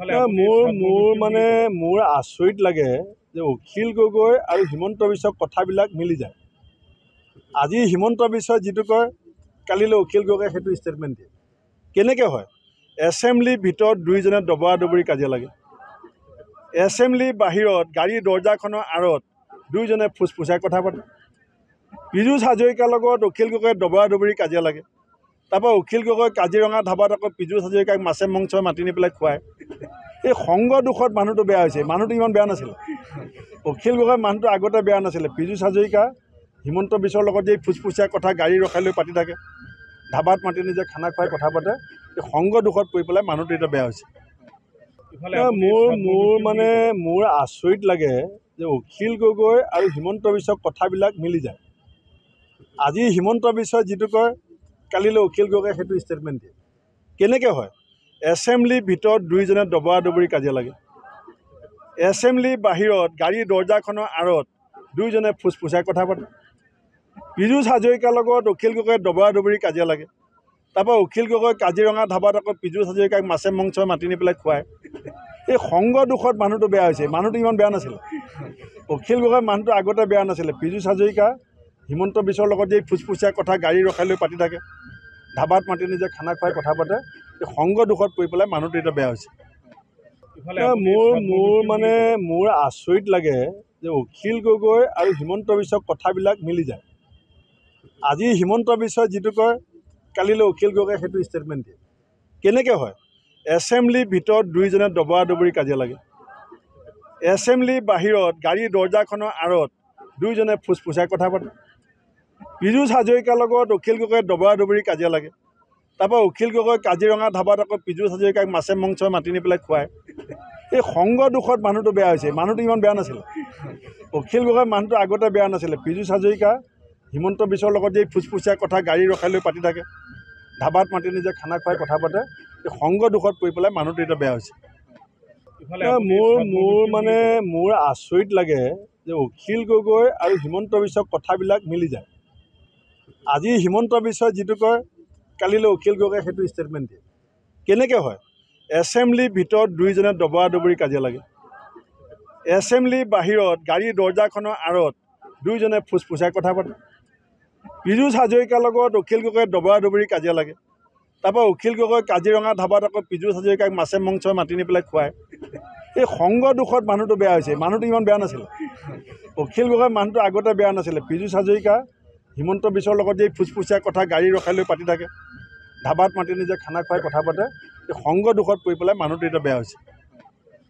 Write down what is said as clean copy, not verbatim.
মোৰ আচৰিত লাগে যে অখিল গগৈ আৰু হিমন্ত বিশ্বৰ কথাবিলাক মিলি যায়। আজি হিমন্ত বিশ্বই যিটো কয় কালিলৈ অখিল গগৈ সেইটো ষ্টেটমেণ্ট দিয়ে। কেনেকৈ হয়? এছেম্বলিৰ ভিতৰত দুইজনে দবৰা দবৰি কাজিয়া লাগে, এছেম্বলিৰ বাহিৰত গাড়ীৰ দৰ্জাখনৰ আঁৰত দুইজনে ফুচফুচাই কথা পাতে। পীযুষ হাজৰিকাৰ লগত অখিল গগৈ দবৰা দবৰি কাজিয়া লাগে। তাৰপৰা অখিল গগৈ কাজিৰঙা ধাবাত আকৌ পীযুষ হাজৰিকাক মাছে মাংসই মাতি নি পেলাই খুৱায়। এই সংগ দুখত মানুহটো বেয়া হৈছে। মানুহটো ইমান বেয়া নাছিলে। অখিল গগৈ মানুহটো আগতে বেয়া নাছিলে। পীযুষ হাজৰিকা হিমন্ত বিশ্বৰ লগত যে ফুচফুচীয়া কথা গাড়ী ৰখাই লৈ পাতি থাকে, ধাবাত মাতি নিজে খানা খুৱাই কথা পাতে, এই সংগ দুখত পৰি পেলাই মানুহটো এতিয়া বেয়া হৈছে। মোৰ আচৰিত লাগে যে অখিল গগৈ আৰু হিমন্ত বিশ্বৰ কথাবিলাক মিলি যায়। আজি হিমন্ত বিশ্বই যিটো কয় কালিলৈ অখিল গগৈ সেইটো ষ্টেটমেণ্ট দিয়ে। কেনেকৈ হয়? এছেম্বলিৰ ভিতৰত দুইজনে দবৰা দবৰি কাজিয়া লাগে, এছেম্বলিৰ বাহিৰত গাড়ীৰ দৰ্জাখনৰ আঁৰত দুইজনে ফুচফুচাই কথা পাতে। পীযুষ হাজৰিকাৰ লগত অখিল গগৈ দবৰা দবৰি কাজিয়া লাগে। তাৰপৰা অখিল গগৈ কাজিৰঙা ধাবাত আকৌ পীযুষ হাজৰিকাক মাছে মাংসই মাতি নি পেলাই খুৱায়। এই সংগ দুখত মানুহটো বেয়া হৈছে। মানুহটো ইমান বেয়া নাছিলে। অখিল গগৈ মানুহটো আগতে বেয়া নাছিলে। পীযুষ হাজৰিকা হিমন্ত বিশ্বৰ লগত যে ফুচফুচীয়া কথা গাড়ী ৰখাই লৈ পাতি থাকে, ধাবাত মাতি নিজে খানা খুৱাই কথা পাতে, এই সংগ দুখত পৰি পেলাই মানুহটো এতিয়া বেয়া হৈছে। মোৰ আচৰিত লাগে যে অখিল গগৈ আৰু হিমন্ত বিশ্বৰ কথাবিলাক মিলি যায়। আজি হিমন্ত বিশ্বই যিটো কয় কালিলৈ অখিল গগৈ সেইটো ষ্টেটমেণ্ট দিয়ে। কেনেকৈ হয়? এছেম্বলিৰ ভিতৰত দুইজনে দবৰা দবৰি কাজিয়া লাগে, এছেম্বলিৰ বাহিৰত গাড়ীৰ দৰ্জাখনৰ আঁৰত দুইজনে ফুচফুচাই কথা পাতে। পীযুষ হাজৰিকাৰ লগত অখিল গগৈ দবৰা দবৰি কাজিয়া লাগে। তাৰপৰা অখিল গগৈ কাজিৰঙা ধাবাত আকৌ পীযুষ হাজৰিকাক মাছে মাংসই মাতি নি পেলাই খুৱায়। এই সংগ দুখত মানুহটো বেয়া হৈছে। মানুহটো ইমান বেয়া নাছিলে। অখিল গগৈ মানুহটো আগতে বেয়া নাছিলে। পীযুষ হাজৰিকা হিমন্ত বিশ্বৰ লগত যে ফুচফুচীয়া কথা গাড়ী ৰখাই লৈ পাতি থাকে, ধাবাত মাতি নিজে খানা খুৱাই কথা পাতে, এই সংগ দুখত পৰি পেলাই মানুহটো এতিয়া বেয়া হৈছে। মোৰ আচৰিত লাগে যে অখিল গগৈ আৰু হিমন্ত বিশ্বৰ কথাবিলাক মিলি যায়। আজি হিমন্ত বিশ্বই যিটো কয় কালিলৈ অখিল গগৈ সেইটো ষ্টেটমেণ্ট দিয়ে। কেনেকৈ হয়? এছেম্বলিৰ ভিতৰত দুইজনে দবৰা দবৰি কাজিয়া লাগে, এছেম্বলিৰ বাহিৰত গাড়ীৰ দৰ্জাখনৰ আঁৰত দুইজনে ফুচফুচাই কথা পাতে। পীযুষ হাজৰিকাৰ লগত অখিল গগৈ দবৰা দবৰি কাজিয়া লাগে। তাৰপৰা অখিল গগৈ কাজিৰঙা ধাবাত আকৌ পীযুষ হাজৰিকাক মাছে মাংসই মাতি নি পেলাই খুৱায়। এই সংগ দুখত মানুহটো বেয়া হৈছে। মানুহটো ইমান বেয়া নাছিলে। অখিল গগৈ মানুহটো আগতে বেয়া নাছিলে। পীযুষ হাজৰিকা হিমন্ত বিশ্বৰ লগত যে ফুচফুচীয়া কথা গাড়ী ৰখাই লৈ পাতি থাকে, ধাবাত মাতি নিজে খানা খুৱাই কথা পাতে, এই সংগ দুখত পৰি পেলাই মানুহটো এতিয়া বেয়া হৈছে।